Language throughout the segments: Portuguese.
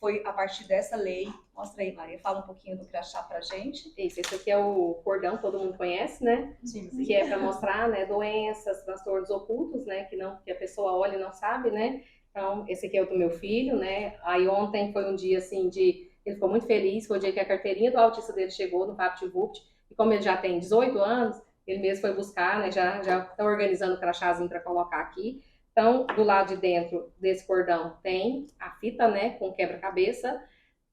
foi a partir dessa lei. Mostra aí, Maria, fala um pouquinho do crachá pra gente. Isso, esse aqui é o cordão, todo mundo conhece, né? Sim. Que é para mostrar, né, doenças, transtornos ocultos, né, que a pessoa olha e não sabe, né? Então, esse aqui é o do meu filho, né? Aí ontem foi um dia assim ele ficou muito feliz, foi o dia que a carteirinha do autista dele chegou no VaptVupt, e como ele já tem 18 anos, ele mesmo foi buscar, né? Já estão organizando o crachazinho para colocar aqui. Então, do lado de dentro desse cordão tem a fita, né, com quebra-cabeça.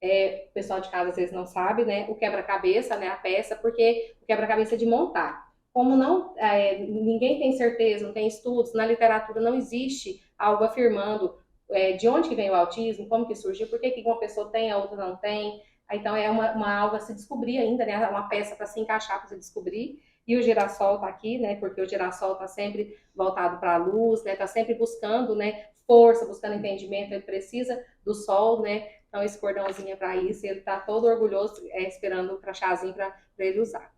O pessoal de casa às vezes não sabe, né? O quebra-cabeça, né? A peça, porque o quebra-cabeça é de montar. Como ninguém tem certeza, não tem estudos, na literatura não existe algo afirmando de onde que vem o autismo, como que surgiu, por que uma pessoa tem, a outra não tem. Então é algo a se descobrir ainda, né? Uma peça para se encaixar, para se descobrir. E o girassol está aqui, né? Porque o girassol está sempre voltado para a luz, né? Está sempre buscando, né? Força, buscando entendimento. Ele precisa do sol, né? Então esse cordãozinho é para isso. E ele está todo orgulhoso, esperando o crachazinho para ele usar.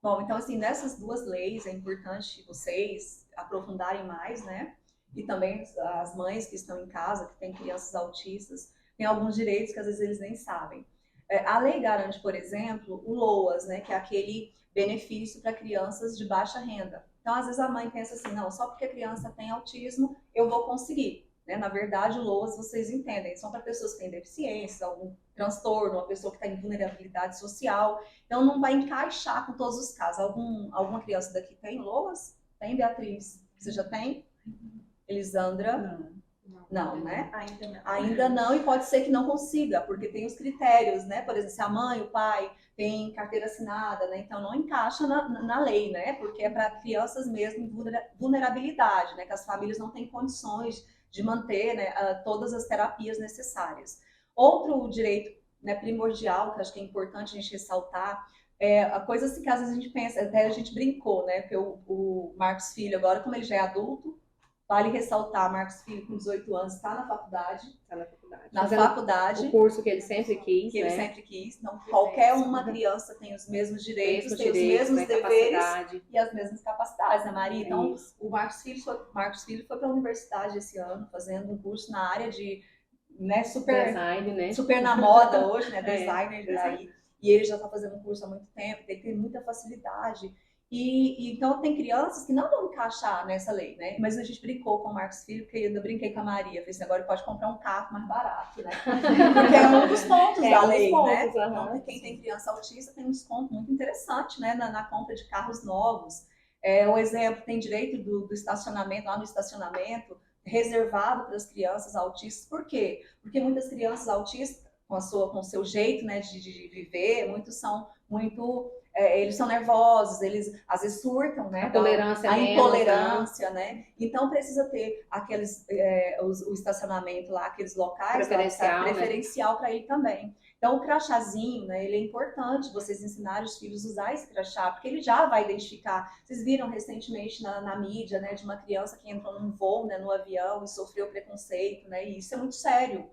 Bom, então assim, nessas duas leis é importante vocês aprofundarem mais, né? E também as mães que estão em casa, que têm crianças autistas, têm alguns direitos que às vezes eles nem sabem. A lei garante, por exemplo, o LOAS, né, que é aquele benefício para crianças de baixa renda. Então, às vezes a mãe pensa assim, não, só porque a criança tem autismo, eu vou conseguir. Né? Na verdade, o LOAS, vocês entendem, são para pessoas que têm deficiência, algum transtorno, uma pessoa que está em vulnerabilidade social. Então, não vai encaixar com todos os casos. Alguma criança daqui tem LOAS? Tem, Beatriz? Você já tem? Elisandra? Não, né? Ainda não. Ainda não, e pode ser que não consiga, porque tem os critérios, né? Por exemplo, se a mãe, o pai tem carteira assinada, né? Então não encaixa na lei, né? Porque é para crianças mesmo em vulnerabilidade, né? Que as famílias não têm condições de manter, né, todas as terapias necessárias. Outro direito, né, primordial, que acho que é importante a gente ressaltar, a coisa assim, que às vezes a gente pensa, até a gente brincou, né? Porque o Marcos Filho, agora, como ele já é adulto, vale ressaltar, Marcos Filho, com 18 anos, está na faculdade. Está na faculdade. Na faculdade. O curso que ele sempre quis. Que ele sempre quis. Então, qualquer uma criança tem os mesmos direitos, tem os mesmos né, deveres e as mesmas capacidades, né, Maria? Então, isso. o Marcos Filho foi para a universidade esse ano, fazendo um curso na área de, né, design, né? Super na moda hoje, né? Designer aí. E ele já está fazendo um curso há muito tempo, ele tem muita facilidade. Então tem crianças que não vão encaixar nessa lei, né? Mas a gente brincou com o Marcos Filho, porque eu ainda brinquei com a Maria. Falei assim, agora ele pode comprar um carro mais barato, né? Porque é um dos pontos da lei, né? Então quem tem criança autista tem um desconto muito interessante, né? Na compra de carros novos. O exemplo, tem direito do estacionamento, lá no estacionamento, reservado para as crianças autistas. Por quê? Porque muitas crianças autistas, com o seu jeito, né, de viver, muitos são muito... eles são nervosos, eles às vezes surtam, né? A intolerância, né? Então precisa ter o estacionamento lá, aqueles locais preferencial para ele também. Então o crachazinho, né? Ele é importante vocês ensinarem os filhos a usar esse crachá, porque ele já vai identificar. Vocês viram recentemente na mídia, né? De uma criança que entrou num voo, né? No avião e sofreu preconceito, né? E isso é muito sério.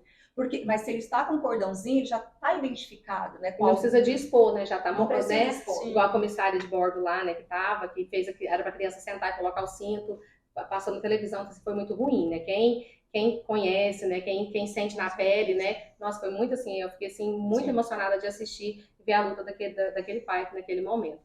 Mas se ele está com um cordãozinho, já está identificado, né? Não precisa de expor, né? Já está muito, né? Igual a comissária de bordo lá, né? Que fez era para a criança sentar e colocar o cinto, passou na televisão, isso foi muito ruim, né? Quem conhece, né? Quem sente na pele, né? Nossa, foi muito assim, eu fiquei assim muito emocionada de assistir e ver a luta daquele pai naquele momento.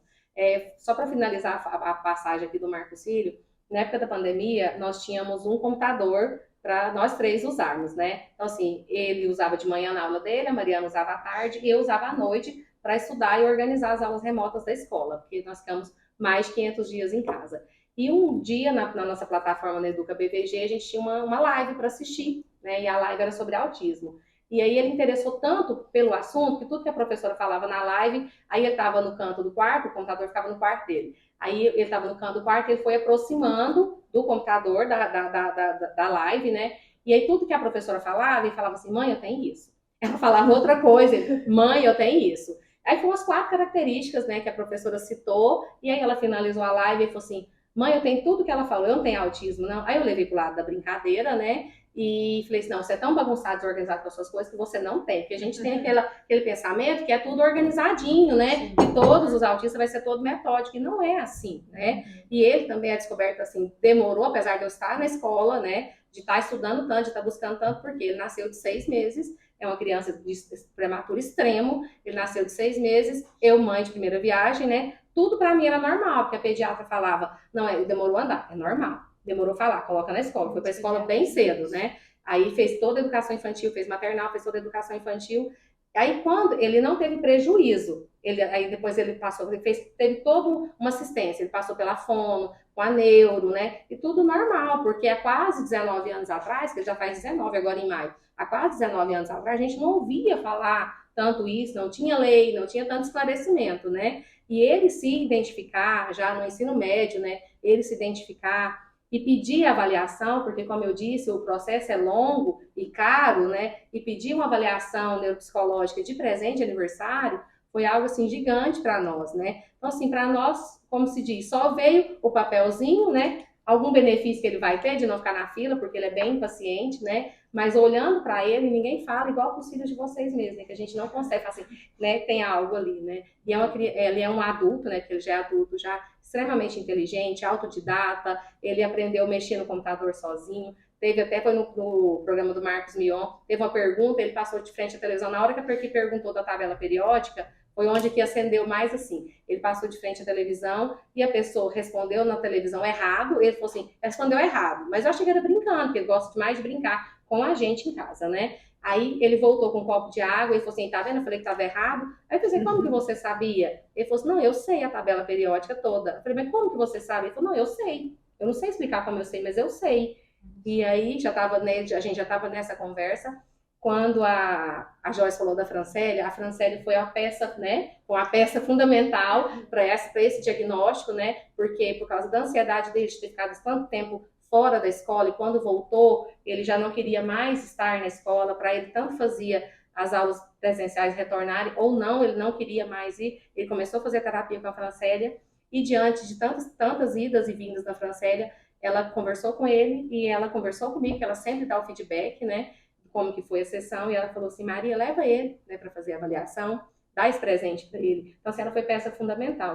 Só para finalizar a passagem aqui do Marcos Filho, na época da pandemia, nós tínhamos um computador para nós três usarmos, né? Então, assim, ele usava de manhã na aula dele, a Mariana usava à tarde e eu usava à noite para estudar e organizar as aulas remotas da escola, porque nós ficamos mais de 500 dias em casa. E um dia, na nossa plataforma na Educa BVG, a gente tinha uma live para assistir, né? E a live era sobre autismo. E aí ele interessou tanto pelo assunto, que tudo que a professora falava na live, aí ele estava no canto do quarto, o computador ficava no quarto dele. Aí ele estava no canto do quarto, ele foi aproximando do computador, da live, né? E aí tudo que a professora falava, ele falava assim, mãe, eu tenho isso. Ela falava outra coisa, mãe, eu tenho isso. Aí foram as 4 características, né, que a professora citou, e aí ela finalizou a live e falou assim, mãe, eu tenho tudo que ela falou, eu não tenho autismo, não. Aí eu levei pro lado da brincadeira, né? E falei assim, não, você é tão bagunçado, desorganizado com as suas coisas que você não tem. Porque a gente tem aquele pensamento que é tudo organizadinho, né? E todos os autistas vai ser todo metódico. E não é assim, né? E ele também, a descoberta, assim, demorou, apesar de eu estar na escola, né? de estar estudando tanto, de estar buscando tanto, porque ele nasceu de 6 meses, é uma criança de prematuro extremo, ele nasceu de 6 meses, eu mãe de primeira viagem, né? Tudo para mim era normal, porque a pediatra falava, não, demorou a andar, é normal. Demorou a falar, coloca na escola. Foi para a escola bem cedo, né? Aí fez toda a educação infantil, fez maternal, fez toda a educação infantil. Aí quando ele não teve prejuízo, aí depois ele passou, teve toda uma assistência, ele passou pela fono, com a neuro, né? E tudo normal, porque há quase 19 anos atrás, que ele já faz 19 agora em maio, há quase 19 anos atrás, a gente não ouvia falar tanto isso, não tinha lei, não tinha tanto esclarecimento, né? E ele se identificar, já no ensino médio, né? Ele se identificar e pedir avaliação, porque, como eu disse, o processo é longo e caro, né? E pedir uma avaliação neuropsicológica de presente de aniversário foi algo, assim, gigante para nós, né? Então, assim, para nós, como se diz, só veio o papelzinho, né? Algum benefício que ele vai ter de não ficar na fila, porque ele é bem impaciente, né? Mas olhando para ele, ninguém fala igual para os filhos de vocês mesmos, né? Que a gente não consegue, assim, né? Tem algo ali, né? E ele é um adulto, né? Que ele já é adulto, já extremamente inteligente, autodidata, ele aprendeu a mexer no computador sozinho. Teve até, foi no programa do Marcos Mion, teve uma pergunta, ele passou de frente à televisão, na hora que a Perky perguntou da tabela periódica, foi onde que acendeu mais assim. Ele passou de frente à televisão e a pessoa respondeu na televisão errado, ele falou assim, respondeu errado, mas eu achei que era brincando, porque ele gosta demais de brincar com a gente em casa, né? Aí ele voltou com um copo de água e falou assim, tá vendo? Eu falei que estava errado. Aí eu falei assim, como que você sabia? Ele falou assim, não, eu sei a tabela periódica toda. Eu falei, mas como que você sabe? Ele falou, não, eu sei. Eu não sei explicar como eu sei, mas eu sei. E aí a gente já estava nessa conversa. Quando a Joyce falou da Francélia, a Francélia foi a peça, né? Uma peça fundamental para esse diagnóstico, né? Porque por causa da ansiedade dele de ter ficado tanto tempo fora da escola e quando voltou, ele já não queria mais estar na escola, para ele tanto fazia as aulas presenciais retornarem ou não, ele não queria mais ir, ele começou a fazer terapia com a Francélia e diante de tantas idas e vindas da Francélia, ela conversou com ele e ela conversou comigo, que ela sempre dá o feedback, né, como que foi a sessão, e ela falou assim, Maria, leva ele, né, para fazer a avaliação, dá esse presente para ele. Então, assim, ela foi peça fundamental.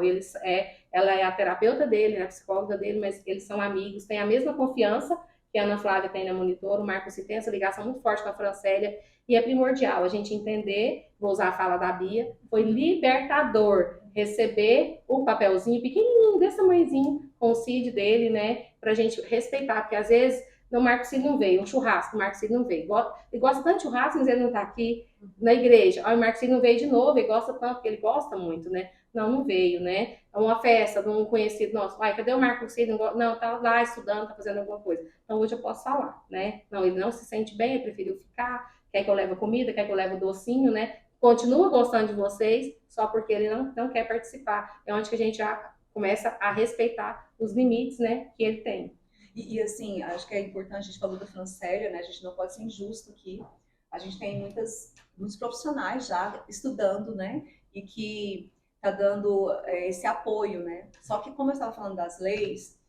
Ela é a terapeuta dele, a psicóloga dele, mas eles são amigos, têm a mesma confiança que a Ana Flávia tem na monitora, o Marcos tem essa ligação muito forte com a Francélia, e é primordial a gente entender, vou usar a fala da Bia, foi libertador receber o papelzinho pequenininho, desse tamanhozinho, com o CID dele, né, pra gente respeitar, porque às vezes o Marcos Cid não veio, um churrasco, o Marcos Cid não veio. Ele gosta tanto de churrasco, mas ele não tá aqui na igreja. Aí o Marcos Cid não veio de novo, ele gosta tanto, porque ele gosta muito, né? Não veio, né? É uma festa de um conhecido nosso. Ai, cadê o Marcos Cid? Não, tá lá estudando, tá fazendo alguma coisa. Então hoje eu posso falar, né? Não, ele não se sente bem, ele preferiu ficar, quer que eu leve comida, quer que eu leve o docinho, né? Continua gostando de vocês, só porque ele não quer participar. É onde que a gente já começa a respeitar os limites, né, que ele tem. E assim, acho que é importante, a gente falou da Francélia, né? A gente não pode ser injusto aqui. A gente tem muitos profissionais já estudando, né? E que tá dando esse apoio, né? Só que como eu estava falando das leis,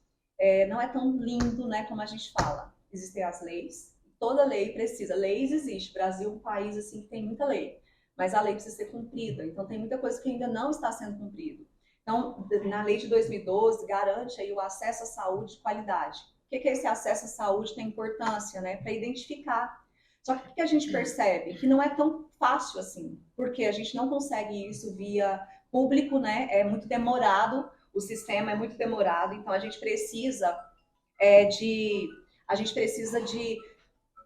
não é tão lindo, né? Como a gente fala. Existem as leis, toda lei precisa. Leis existe. O Brasil é um país assim que tem muita lei, mas a lei precisa ser cumprida. Então tem muita coisa que ainda não está sendo cumprida. Então, na lei de 2012 garante aí o acesso à saúde de qualidade. O que é esse acesso à saúde tem importância, né? Para identificar. Só que o que a gente percebe? Que não é tão fácil assim, porque a gente não consegue isso via público, né? É muito demorado, o sistema é muito demorado, então a gente precisa de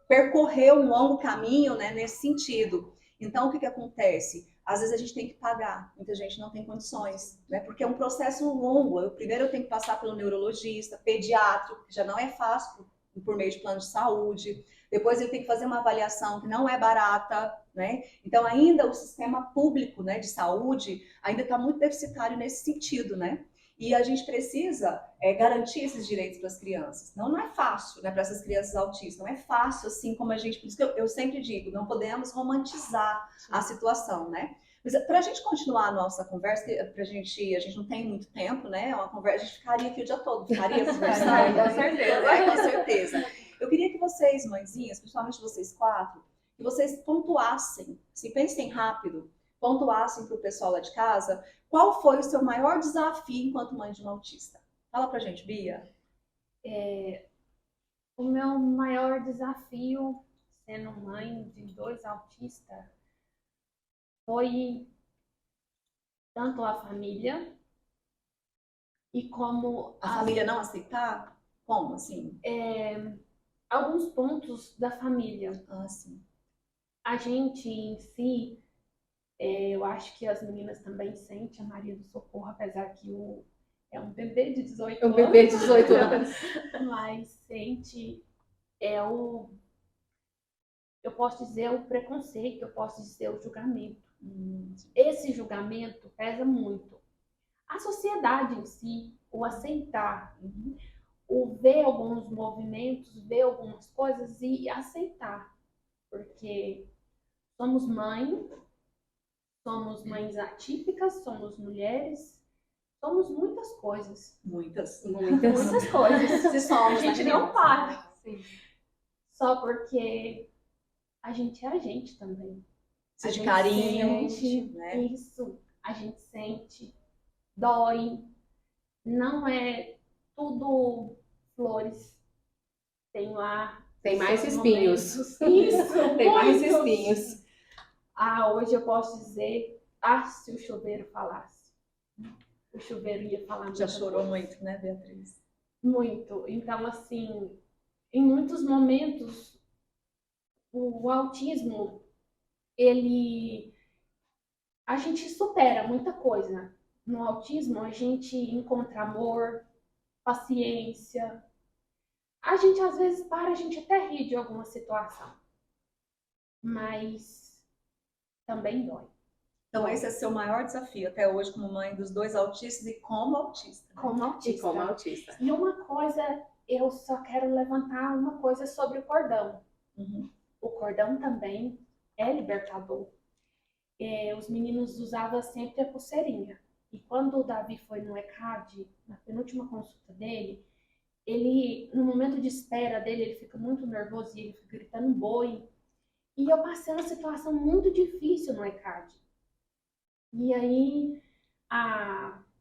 percorrer um longo caminho, né, nesse sentido. Então, o que acontece? Às vezes a gente tem que pagar, muita gente não tem condições, né? Porque é um processo longo. Primeiro eu tenho que passar pelo neurologista, pediátrico, que já não é fácil por meio de plano de saúde. Depois ele tem que fazer uma avaliação que não é barata, né? Então ainda o sistema público, né, de saúde ainda está muito deficitário nesse sentido, né? E a gente precisa garantir esses direitos para as crianças. Não é fácil, né, para essas crianças autistas. Não é fácil assim como a gente... Por isso que eu sempre digo, não podemos romantizar a situação, né? Mas para a gente continuar a nossa conversa, a gente não tem muito tempo, né? É uma conversa, a gente ficaria aqui o dia todo, ficaria conversando. Com certeza. Com certeza. Eu queria que vocês, mãezinhas, principalmente vocês quatro, que vocês pontuassem, se pensem rápido, pontuassem para o pessoal lá de casa, qual foi o seu maior desafio enquanto mãe de um autista? Fala pra gente, Bia. O meu maior desafio, sendo mãe de 2 autistas, foi tanto a família e como A família não aceitar? Como assim? alguns pontos da família. Ah, sim. A gente em si, eu acho que as meninas também sentem, a Maria do Socorro, apesar que é um bebê de 18 Um anos. bebê de 18 anos. Mas sente, eu posso dizer o preconceito, eu posso dizer o julgamento. Esse julgamento pesa muito. A sociedade em si, o aceitar, o ver alguns movimentos, ver algumas coisas e aceitar. Porque somos mães atípicas, somos mulheres, somos muitas coisas. Muitas. Muitas coisas. Se somos, A gente né, não meninas? para. Só porque a gente é a gente também. Precisa de carinho, Sente, né? isso, a gente sente, dói. Não é tudo flores. Tem lá. Tem mais seus espinhos. momentos. Isso, Tem mais muitos. espinhos. Hoje eu posso dizer, se o chuveiro falasse. O chuveiro ia falar Já muita chorou coisa. muito, né, Beatriz? Muito. Então, assim, em muitos momentos, o autismo, a gente supera muita coisa. No autismo, a gente encontra amor, paciência. A gente, às vezes, a gente até ri de alguma situação. Mas também dói. Então, esse é seu maior desafio até hoje, como mãe dos 2 autistas e como autista. Né? Como E autista. como autista. E uma coisa, eu só quero levantar uma coisa sobre o cordão. O cordão também é libertador. Os meninos usavam sempre a pulseirinha. E quando o Davi foi no ECAD, na penúltima consulta dele, no momento de espera dele, ele fica muito nervoso e ele fica gritando boi. E eu passei uma situação muito difícil no ECAD. E aí,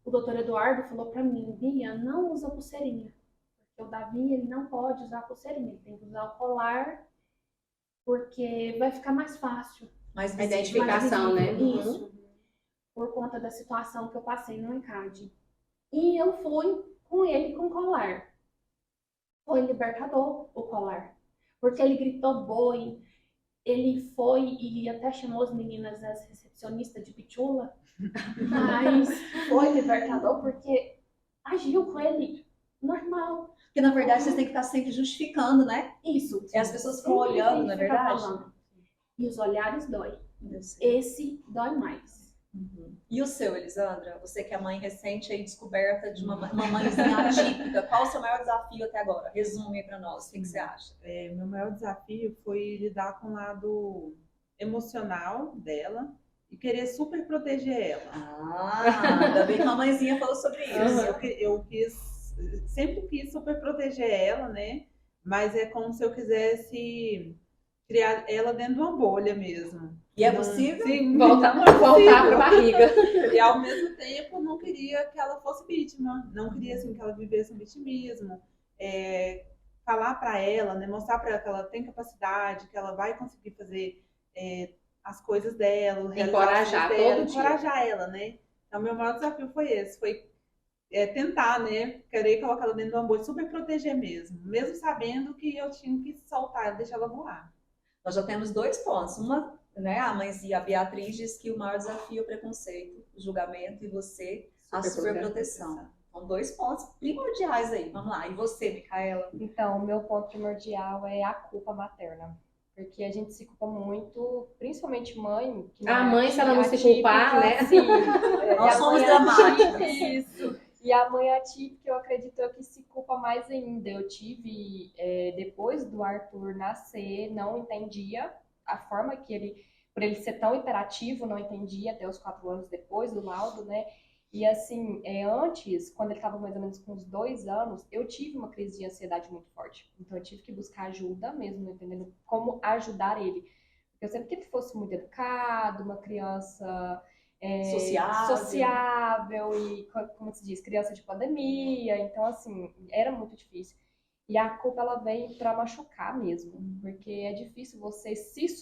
o doutor Eduardo falou para mim, Bia, não usa pulseirinha. Porque o Davi, ele não pode usar pulseirinha, ele tem que usar o colar, porque vai ficar mais fácil. Mais A identificação, né? Isso. Por conta da situação que eu passei no ECAD. E eu fui com ele com colar. Foi libertador o colar. Porque ele gritou boi, ele foi e até chamou as meninas, as recepcionistas de pichula, mas foi libertador porque agiu com ele normal. Porque, na verdade, vocês têm que estar sempre justificando, né? Isso. E as pessoas ficam olhando, não é verdade? Falando. E os olhares dói. Deus. Esse dói mais. E o seu, Elisandra? Você que é mãe recente aí, descoberta de uma mãezinha atípica, qual o seu maior desafio até agora? Resume aí pra nós, o que você acha? Meu maior desafio foi lidar com o lado emocional dela e querer super proteger ela. Ainda bem que a mãezinha falou sobre isso. Eu sempre quis super proteger ela, né? Mas é como se eu quisesse criar ela dentro de uma bolha mesmo. E é possível? Sim, Voltar para a barriga. E ao mesmo tempo não queria que ela fosse vítima, não queria assim, que ela vivesse um vitimismo. Falar para ela, né, mostrar para ela que ela tem capacidade, que ela vai conseguir fazer as coisas dela, encorajar todo dia. Encorajar ela, né? Então, meu maior desafio foi esse, foi tentar, né, querer colocar ela dentro de uma bolha, super proteger mesmo sabendo que eu tinha que soltar, deixar ela voar. Nós já temos 2 pontos. Uma, né, a mãezinha, a Beatriz, diz que o maior desafio é o preconceito, o julgamento, e você, a superproteção. São 2 pontos primordiais aí. Vamos lá. E você, Micaela? Então, o meu ponto primordial é a culpa materna. Porque a gente se culpa muito, principalmente mãe. Que a mãe, se ela não se culpar, né? Sim. Nós somos dramáticos. Isso. E a mãe atípica, eu acredito que se culpa mais ainda. Eu tive, depois do Arthur nascer, não entendia a forma que ele, por ele ser tão hiperativo, não entendia até os 4 anos depois do laudo, né? E assim, antes, quando ele estava mais ou menos com uns 2 anos, eu tive uma crise de ansiedade muito forte. Então eu tive que buscar ajuda mesmo, entendendo como ajudar ele. Porque eu sempre que ele fosse muito educado, uma criança sociável e, como se diz, criança de pandemia. Então, assim, era muito difícil. E a culpa ela vem para machucar mesmo, porque é difícil você se superar